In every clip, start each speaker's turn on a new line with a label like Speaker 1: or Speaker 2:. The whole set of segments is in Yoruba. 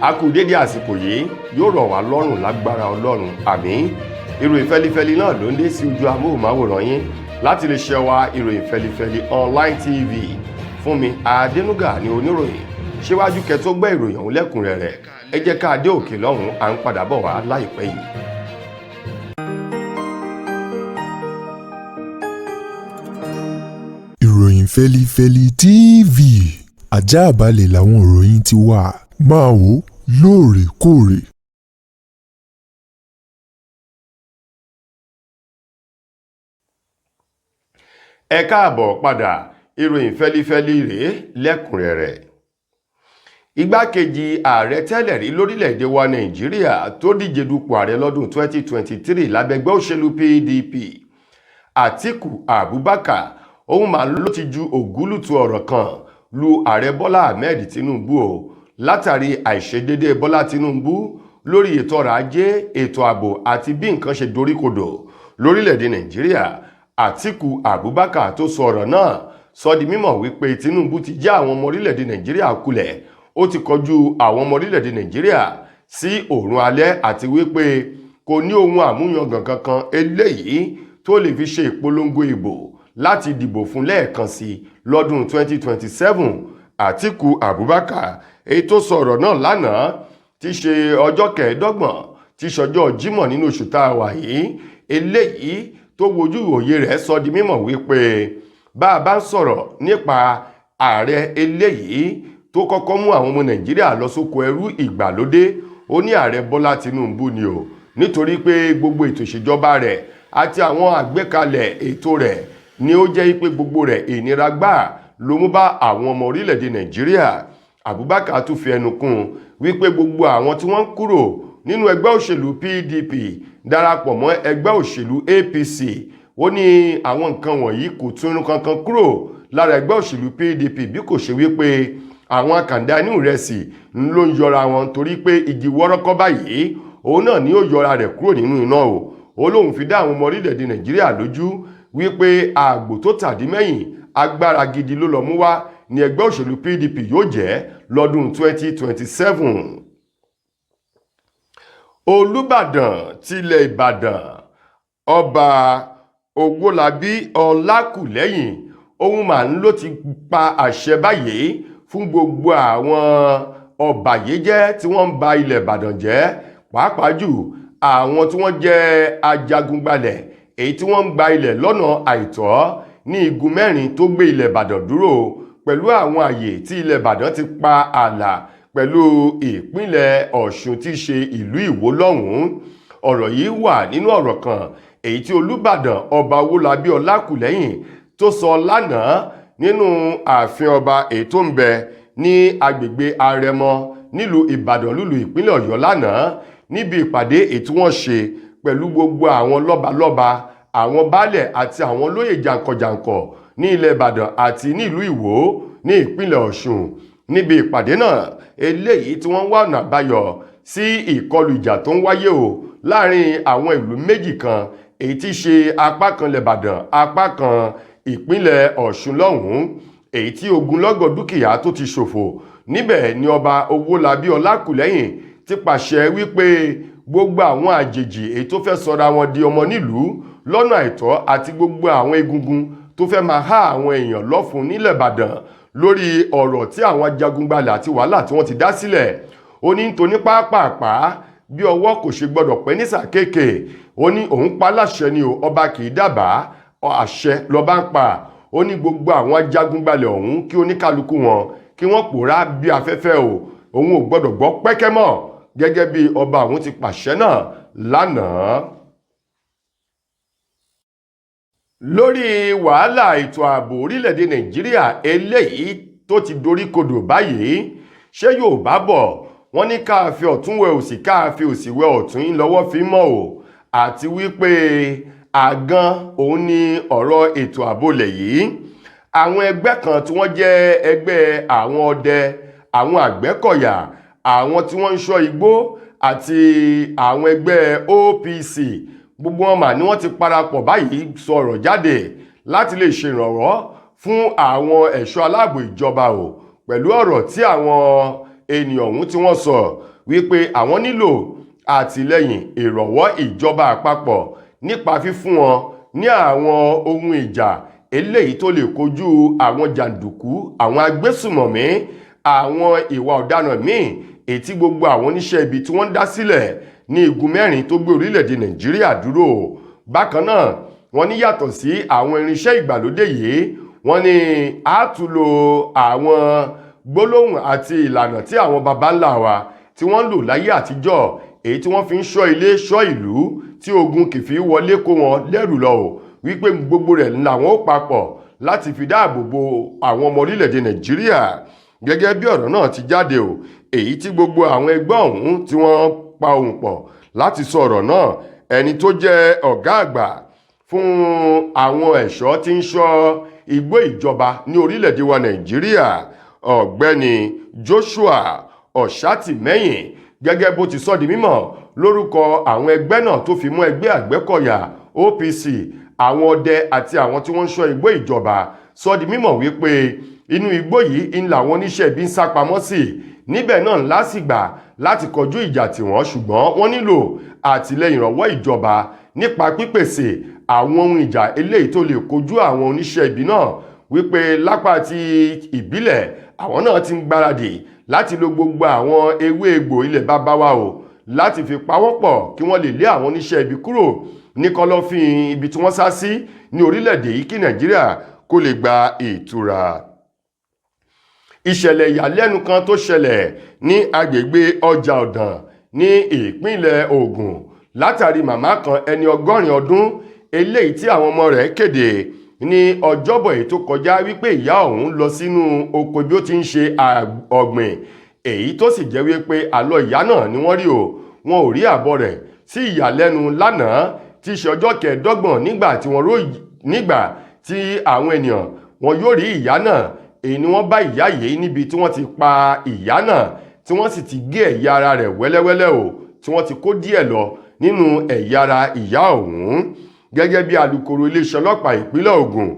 Speaker 1: a kú dédé àsìkò yìí yóò rọ̀ wá lọ́rùn lágbára Ọlọ́run àmín. Ìròyìn fẹlifẹli náà ló ń dé sí ojú amóhùnmáwòrán yín láti lè ṣe wa ìròyìn fẹlifẹli online tv. Fún mi Adénúgà ni oníròyìn. Síwájú kẹ́ tó gbọ́ ìròyìn ọ̀hún lẹ́kùnrẹ́rẹ́ ẹ jẹ́ ká dé òkè lọ́hùn à ń padà bọ̀ wá láìpẹ́ yìí.
Speaker 2: Ìròyìn Feli-feli TV àjààbálẹ̀ làwọn ìròyìn ti wà máa wò lóòrèkóòrè.
Speaker 1: Ẹ káàbọ̀ padà ìròyìn fẹlifẹli rèé lẹ́kùnrẹ́rẹ́. Igbákejì ààrẹ tẹ́lẹ̀ rí lórílẹ̀‐èdè wa Nàìjíríà tó díje dupò ààrẹ lọ́dún 2023 lábẹ́gbẹ́ òṣèlú PDP Atiku Abubakar òun mà ló ti ju ògúlùtù ọ̀rọ̀ kan lu ààrẹ Bọ́lá Ahmed Tinubu o látàrí àìṣedédé Bọ́lá Tinubu lórí ètò ọrọ̀ ajé, ètò ààbò àti bí nǹkan ṣe doríkodò lórílẹ̀‐èdè Nàìjíríà. Atiku Abubakar tó sọ ọ̀rọ̀ náà sọ di mímọ̀ wípé Tinubu ti já àwọn ọmọ orílẹ̀‐èdè Nàìjíríà kulẹ̀, ó ti kọjú àwọn ọmọ orílẹ̀‐èdè Nàìjíríà sí òòrùn alẹ́ àti wípé kò ní ohun àmúyangàn kankan eléyìí tó lè fi ṣe ìpolongo ìbò láti dìbò fún lẹ́ẹ̀kan sí lọ́dún 2027. Atiku Abubakar èyí tó sọ ọ̀rọ̀ náà lánàá ti ṣe ọjọ́ kẹẹ̀ẹ́dọ́gbọ̀n ti ṣọjọ́ Jímọ̀ nínú oṣù tá a wà yìí, eléyìí tó wojú òye rẹ̀ sọ di mímọ̀ wípé bá a bá ń sọ̀rọ̀ nípa ààrẹ eléyìí tó kọ́kọ́ mú àwọn ọmọ Nàìjíríà lọ sóko ẹrú ìgbàlódé, ó ní ààrẹ Bọ́lá Tinubu ni o, nítorí pé gbogbo ètò ìṣèjọba rẹ̀ àti àwọn àgbékalẹ̀ ètò rẹ̀ ni ó jẹ́ pé gbogbo rẹ̀ ìnira gbà ló mú bá àwọn ọmọ orílẹ̀-èdè Nàìjíríà. Abubakar tún fi ẹnu kún wípé gbogbo àwọn tí wọ́n ń kúrò nínú ẹgbẹ́ òṣèlú PDP darapọ̀ mọ́ ẹgbẹ́ òṣèlú APC, ó ní àwọn nǹkan wọ̀nyí kò tún kankan kúrò lára ẹgbẹ́ òṣèlú PDP bí kò ṣe wípé àwọn àkàndá inú ìrẹsì ló ń yọra wọn, torí pé igi wọ́rọ́kọ́ báyìí òun náà ni ó yọra rẹ̀ kúrò nínú iná o. Ó lóun fi dá àwọn ọmọ orílẹ̀-èdè Nàìjíríà lójú wípé àgbò tó tàdí mẹ́yìn agbára gidi ló lọ mú wá ní ẹgbẹ́ òṣèlú PDP yóò jẹ́ lọ́dún 2027. Olúbàdàn tilẹ̀ Ìbàdàn ọba Owólabí Ọlákùlẹ́yìn òun mà ń ló ti pa àṣẹ báyìí fún gbogbo àwọn ọbàyéjẹ́ tí wọ́n ń ba ilẹ̀ Ìbàdàn jẹ́, pàápàá jù àwọn tí wọ́n jẹ́ ajagungbalẹ̀ èyí tí wọ́n ń gba ilẹ̀ lọ́nà àìtọ́ ní igun mẹ́rin tó gbé ilẹ̀ Ìbàdàn dúró, pẹ̀lú àwọn àyè tí ilẹ̀ Ìbàdàn ti pa ààlà pẹ̀lú ìpínlẹ̀ Ọ̀ṣun tí í ṣe ìlú Ìwó lọ́hùn-ún. Ọ̀rọ̀ yìí wà nínú ọ̀rọ̀ kan èyí tí Olúbàdàn ọba Owólabí Ọlákùlẹ́yìn tó sọ lánàá nínú ààfin ọba èyí tó ń bẹ ní agbègbè Arẹmọ nílùú Ìbàdàn lùlù ìpínlẹ̀ Ọ̀yọ́ lánàá, níbi ìpàdé èyí tí wọ́n ṣe pẹ̀lú gbogbo àwọn lọ́balọ́ba, àwọn baálẹ̀ àti àwọn olóyè jàǹkànjàǹkàn ní ilẹ̀ Ìbàdàn àti nílùú Ìwó ní ìpínlẹ̀ Ọ̀ṣun. Níbi ìpàdé náà eléyìí tí wọ́n wá ọ̀nà àbáyọ sí ìkọlù ìjà tó ń wáyé o láàrin àwọn ìlú méjì kan èyí tí ṣe apá kan lẹ̀bàdàn apá kan ìpínlẹ̀ Ọ̀ṣun lọ́hùn-ún, èyí tí ogunlọ́gọ̀ dúkìá tó ti ṣòfò. Níbẹ̀ ni ọba Owólabí Ọlákùlẹ́yìn ti pàṣẹ wípé gbogbo àwọn àjèjì èyí tó fẹ́ sọra wọn di ọmọ nílùú lọ́nà àìtọ́ àti gbogbo àwọn egungun tó fẹ́ máa há àwọn èèyàn lọ́fun nílẹ̀ Ìbàdàn lórí ọ̀rọ̀ tí àwọn ajagungbalẹ̀ àti wàhálà tí wọ́n ti dá sílẹ̀. Ó ní nítorí pápápá bí ọwọ́ kò ṣe gbọdọ̀ pẹ́ ní sàkéèké, ó ní òun pa láṣẹ ni o, ọba kì í dábàá, àṣẹ lọ́ba ń pa. Ó ní gbogbo àwọn ajagungbalẹ̀ ọ̀hún kí oníkálukú wọn kí wọ́n pòórá bí afẹ́fẹ́ o, òun ò gbọdọ̀ gbọ́ pẹ́kẹ́ mọ́, gẹ́gẹ́ bí ọba àwọn ti pàṣẹ náà lánàá. Lórí wàhálà ètò ààbò orílẹ̀-èdè Nàìjíríà eléyìí tó ti doríkodò báyìí, ṣé Yorùbá bọ̀ wọ́n ní ká fi ọ̀tún wẹ òsì ká fi òsì wẹ ọ̀tún lọ́wọ́ fi mọ́ o, àti wípé àgan òun ni ọ̀rọ̀ ètò ààbò lẹ̀ yìí. Àwọn ẹgbẹ́ kan tí wọ́n jẹ́ ẹgbẹ́ àwọn ọdẹ, àwọn àgbẹ̀kọ̀yà, àwọn tí wọ́n ń ṣọ́ igbó àti àwọn ẹgbẹ́ OPC, gbogbo wọn mà ní wọ́n ti parapọ̀ báyìí sọ̀rọ̀ jáde láti lè ṣèrànwọ́ fún àwọn ẹ̀ṣọ́ aláàbò ìjọba o pẹ̀lú ọ̀rọ̀ tí àwọn ènìyàn ọ̀hún tí wọ́n sọ wípé àwọn nílò àtìlẹ́yìn ìrànwọ́ ìjọba àpapọ̀ nípa fífún wọn ní àwọn ohun ìjà eléyìí tó lè kojú àwọn jàǹdùkú, àwọn agbésùmọ̀mí, àwọn ìwà ọ̀daràn míì èyí tí gbogbo àwọn oníṣẹ́ ibi tí wọ́n ń dá sílẹ̀ ní igun mẹ́rin tó gbé orílẹ̀-èdè Nàìjíríà dúró. Bákan náà wọ́n ní yàtọ̀ sí àwọn irinṣẹ́ ìgbàlódé yìí, wọ́n ní àtúlò àwọn gbólóhùn àti ìlànà tí àwọn baba ńlá wa tí wọ́n ń lò láyé àtijọ́, èyí tí wọ́n fi ń ṣọ́ ilé ṣọ́ ìlú tí ogun kì fi wọlé kó wọn lẹ́rù lọ ò, wípé gbogbo rẹ̀ làwọn ó papọ̀ láti fi dáàbò bo àwọn ọmọ orílẹ̀-èdè Nàìjíríà. Gẹ́gẹ́ bí ọ̀rọ̀ náà ti jáde ò, èyí tí gbogbo àwọn ẹgbẹ́ ọ̀hún tí wọ́n pa ohùn pọ̀ láti sọ ọ̀rọ̀ náà, ẹni tó jẹ́ ọ̀gá àgbà fún àwọn ẹ̀ṣọ́ tí ń ṣọ́ igbó ìjọba ní orílẹ̀-èdè wa Nàìjíríà, ọ̀gbẹ́ni Joshua Ọ̀ṣátìmẹ́yìn, gẹ́gẹ́ bó ti sọ di mímọ̀ lórúkọ àwọn ẹgbẹ́ náà tó fi mú ẹgbẹ́ Àgbẹ̀kọ̀yà OPC, àwọn ọdẹ àti àwọn tí wọ́n ń ṣọ́ igbó ìjọba, sọ di mímọ̀ wípé inú igbó yìí ń làwọn oníṣẹ́ ibi ń sá pamọ́ sí, níbẹ̀ náà lásìgbà láti kọjú ìjà tì wọ́n, ṣùgbọ́n wọ́n nílò àtìlẹ́yìn ìrànwọ́ ìjọba nípa pípèsè àwọn ohun ìjà eléyìí tó lè kojú àwọn oníṣẹ́ ibi náà, wípé lápá ti ìbílẹ̀ àwọn náà ti ń gbáradì láti lo gbogbo àwọn ewé egbò ilẹ̀ bàbá wa o láti fi pawọ́pọ̀ kí wọ́n lè lé àwọn oníṣẹ́ ibi kúrò ní kọ̀lọ̀fín ibi tí wọ́n sá sí ní orílẹ̀-èdè yìí kí Nàìjíríà kó lè gba ìtura. Ìṣẹ̀lẹ̀ ìyàlẹ́nu kan tó ṣẹlẹ̀ ní agbègbè ọjà ọ̀dàn ní ìpínlẹ̀ Ògùn látàrí màmá kan ẹni 80 ọdún eléyìí tí àwọn ọmọ rẹ̀ kéde ní ọjọ́bọ̀ èyí tó kọjá wípé ìyá òun lọ sínú oko bí ó ti ń ṣe ọ̀gbìn, èyí tó sì jẹ́ wípé àlọ ìyá náà ni wọ́n rí o, wọn ò rí àbọ̀ rẹ̀ sí ìyàlẹ́nu lánàá tí í ṣe ọjọ́ 25 nígbà tí àwọn ènìyàn wọn yóò rí ìyá náà, èyí ni wọ́n bá ìyá yìí níbi tí wọ́n ti pa ìyá náà tí wọ́n sì ti gé ẹ̀yà ara rẹ̀ wẹ́lẹ́wẹ́lẹ́ o, tí wọ́n ti kó díẹ̀ lọ nínú ẹ̀yà ara ìyá ọ̀hún. Gẹ́gẹ́ bí alukoro iléeṣẹ́ ọlọ́pàá ìpínlẹ̀ Ògùn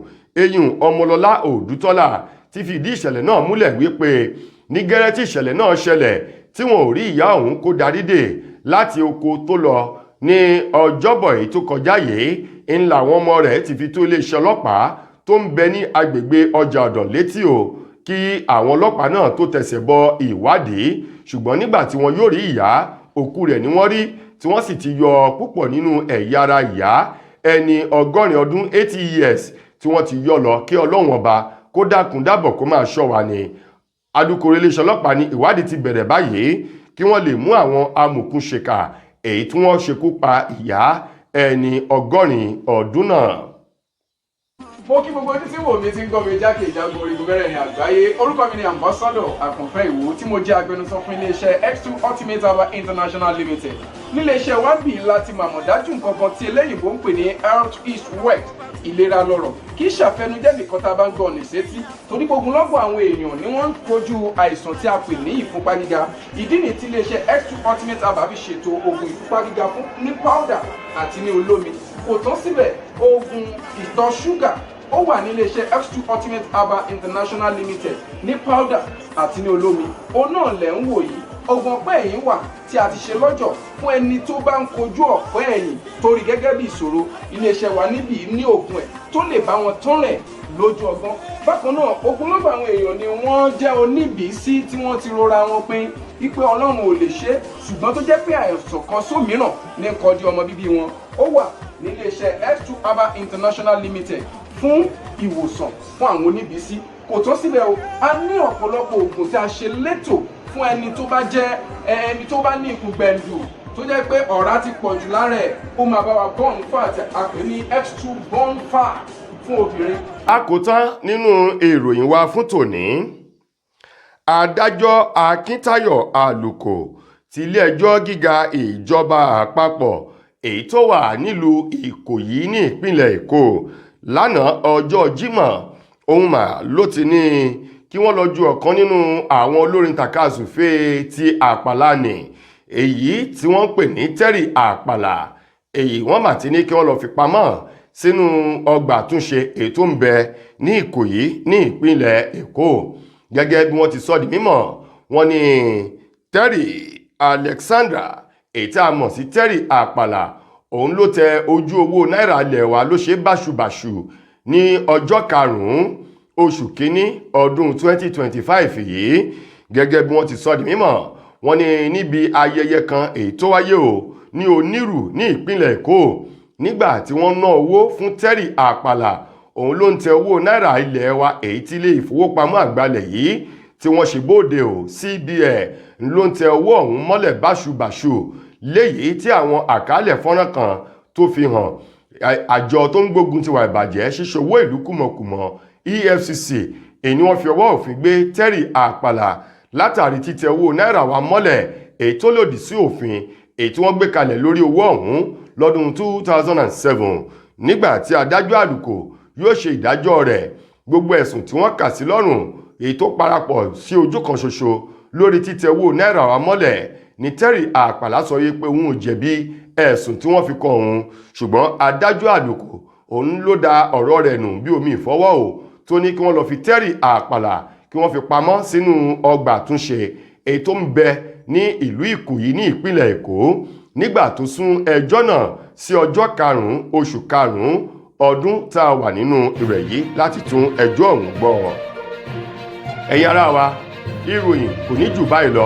Speaker 1: eyín Ọmọlọ́lá Òdútọ́lá ti fi ìdí ìṣẹ̀lẹ̀ náà múlẹ̀ wípé ní gẹ́rẹ́ tí ìṣẹ̀lẹ̀ náà ṣẹlẹ̀ tí wọn ò rí ìyá ọ̀hún kó darí dé láti oko tó lọ ní ọjọ́bọ̀ èyí tó kọjá yìí, ń làwọn ọmọ rẹ̀ ti fi tó iléeṣẹ́ ọlọ́pàá tó ń bẹ ní agbègbè ọjà ọ̀dàn létí o kí àwọn ọlọ́pàá náà tó tẹsẹ̀ bọ ìwádìí, ṣùgbọ́n nígbà tí wọn yóò rí ìyá, òkú rẹ̀ ni wọ́n rí tí wọ́n sì ti yọ púpọ̀ nínú ẹ̀yà ara ìyá ẹni 80 ọdún 80 years tí wọ́n ti yọ lọ kí Ọlọ́run ọba kó dákun dábọ̀ kó máa ṣọ́ wa ni. Alukoro iléeṣẹ́ ọlọ́pàá ní ìwádìí ti bẹ̀rẹ̀ báyìí kí wọ́n lè mú àwọn amòòkùnṣèkà èyí tí wọ́n ṣekú pa ìyá ẹni 80 ọdún náà.
Speaker 3: Mo kí gbogbo ojú tí wò mí ti ń gbọ́ mi jákèjádò orígun mẹ́rẹ̀ẹ̀rin àgbáyé. Orúkọ mi ni Ambassador Àkànfẹ́ Ìwò tí mo jẹ́ agbẹnusọ fún iléeṣẹ́ X2 Ultimate Herbal International Limited. Níléeṣẹ́ wa bí láti màmọ̀ dájú nǹkan kan tí eléyìnbó ń pè ní health is wealth, ìlera lọ́rọ̀. Kì í ṣàfẹnujẹ́ nìkan tá a bá ń gbọ́ ní sétí, torí gbogbo lọ́gbọ̀ àwọn èèyàn ni wọ́n ń kojú àìsàn tí a pè ní ìfúnpá gíga. Ìdí nìyí tí iléeṣẹ́ X2 Ultimate Herbal fi ṣètò oògùn ìfúnpá gíga fún ní powder àti ní olómi. Kò tán síbẹ̀, oògùn ìtọ̀ ṣúgà ó wà ní iléeṣẹ́ X2 Ultimate Herbal International Limited ní powder àti ní olómi. Òun náà lẹ̀ ń wò yìí. Oògùn ọ̀pẹ́ ẹ̀yìn wà tí a ti ṣe lọ́jọ̀ fún ẹni tó bá ń kojú ọ̀pẹ́ ẹ̀yìn torí gẹ́gẹ́ bí ìṣòro. Iléeṣẹ́ wa níbí ní oògùn ẹ̀ tó lè bá wọn tán rẹ̀ lójú ọgbọ́n. Bákan náà ogunlọ́gọ̀ àwọn èèyàn ni wọ́n jẹ́ oníbìísí tí wọ́n ti rora wọn pín wípé Ọlọ́run ò lè ṣe, ṣùgbọ́n tó jẹ́ pé àìsàn kan sómìíràn ní kọjú ọmọ bíbí wọn. Ó wà ní iléeṣẹ́ X2 Herbal International Limited fún ìwòsàn fún àwọn oníbìísí. Kò tán síbẹ̀ o, a ní ọ̀pọ̀lọpọ̀ oògùn tí a ṣe létò fún ẹni tó bá jẹ́ ẹni tó bá ní ikùn gbẹ̀ndù tó jẹ́ pé ọ̀rá ti pọ̀ jù lára ẹ̀, ó máa bá wa burn fat, a pè ní X2 burn fat fún obìnrin.
Speaker 1: Àkótán nínú ìròyìn wa fún tòní, adájọ́ Akíntayọ̀ Àlùkò ti ilé-ẹjọ́ gíga ìjọba àpapọ̀ èyí tó wà nílùú Ìkòyí ní ìpínlẹ̀ Èkó lánàá ọjọ́ Jímọ̀, òun mà ló ti ní kí wọ́n lọ ju ọ̀kan nínú àwọn olórin tàkasùfé ti Àpàlà ní èyí tí wọ́n pè ní Tẹ́rì Àpàlà, èyí wọ́n mà ti ní kí wọ́n lọ fi pamọ́ sínú ọgbà àtúnṣe èyí tó ń bẹ ní Ìkòyí ní ìpínlẹ̀ Èkó. Gẹ́gẹ́ bí wọ́n ti sọ di mímọ̀, wọ́n ní Terry Alexandra èyí tí a mọ̀ sí Terry Àpàlà òun ló tẹ ojú owó náírà ilẹ̀ wa ló ṣe báṣubàṣu ní ọjọ́ 5 oṣù kínní ọdún 2025 yìí gẹ́gẹ́ bí wọ́n ti sọ di mímọ̀. Wọ́n ní níbi ayẹyẹ kan èyí tó wáyé ní Onírù ní ìpínlẹ̀ Èkó nígbà tí wọ́n ná owó fún Terry Àpàlà òun ló ń tẹ owó náírà ilẹ̀ wa èyí tí ilé ìfowópamọ́ àgbàlẹ̀ yìí tí wọ́n ṣe bóde CBN ló ń tẹ owó ọ̀hún mọ́lẹ̀ báṣubàṣu léyìí tí àwọn àkálẹ̀ fọ́nrán kan tó fi hàn àjọ tó ń gbógun ti wà ìbàjẹ́ ṣíṣòwò ìlú kùmọ̀kùmọ̀ EFCC èyí ni wọ́n fi ọwọ́ òfin gbé Terry Àpàlà látàrí títẹ owó náírà wa mọ́lẹ̀ èyí tó lòdì sí òfin èyí tí wọ́n gbé kalẹ̀ lórí owó ọ̀hún lọ́dún 2007 nígbà tí adájọ́ àlùkò yóò ṣe ìdájọ́ rẹ̀. Gbogbo ẹ̀sùn tí wọ́n kà sí lọ́rùn èyí tó parapọ̀ sí ojú kan ṣoṣo lórí títẹ owó náírà wa mọ́lẹ̀ ní Terry Àpàlà sọ yé pé òun ò jẹ̀bi ẹ̀sùn tí wọ́n fi kàn òun, ṣùgbọ́n adájọ́ àlùkò òun ló da ọ̀rọ̀ rẹ̀ nù bí omi ìfọwọ́ tó ní kí wọ́n lọ fi Terry Àpàlà kí wọ́n fi pamọ́ sínú ọgbà àtúnṣe èyí tó ń bẹ ní ìlú Ìkòyí ní ìpínlẹ̀ Èkó nígbà tó sún ẹjọ́ náà sí ọjọ́ 5 oṣù 5 ọdún tá a wà nínú rẹ̀ yìí láti tún ẹjọ́ ọ̀hún gbọ́. Ẹ̀yin ará wa, ìròyìn kò ní jù báyìí lọ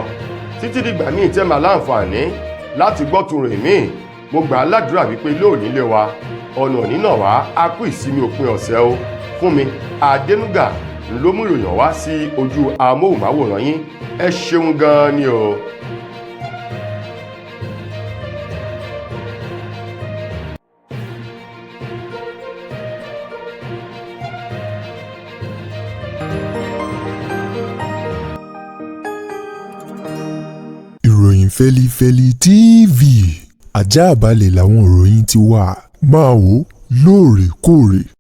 Speaker 1: títí dìgbà míì tẹ́ máa láǹfààní láti gbọ́ tún rìn míì. Mo gbà á ládùúrà wípé lóòní lé wa ọ̀nà nínà wá á kú ìsinmi òpin ọ̀sẹ̀ o. Fún mi Adénúgà ló mú ìròyìn wá sí ojú amóhùnmáwòrán yín. Ẹ ṣeun gan-an ni o.
Speaker 2: ìròyìn Feli-feli TV àjààbálẹ̀ làwọn ìròyìn ti wà máa wò lóòrèkóòrè.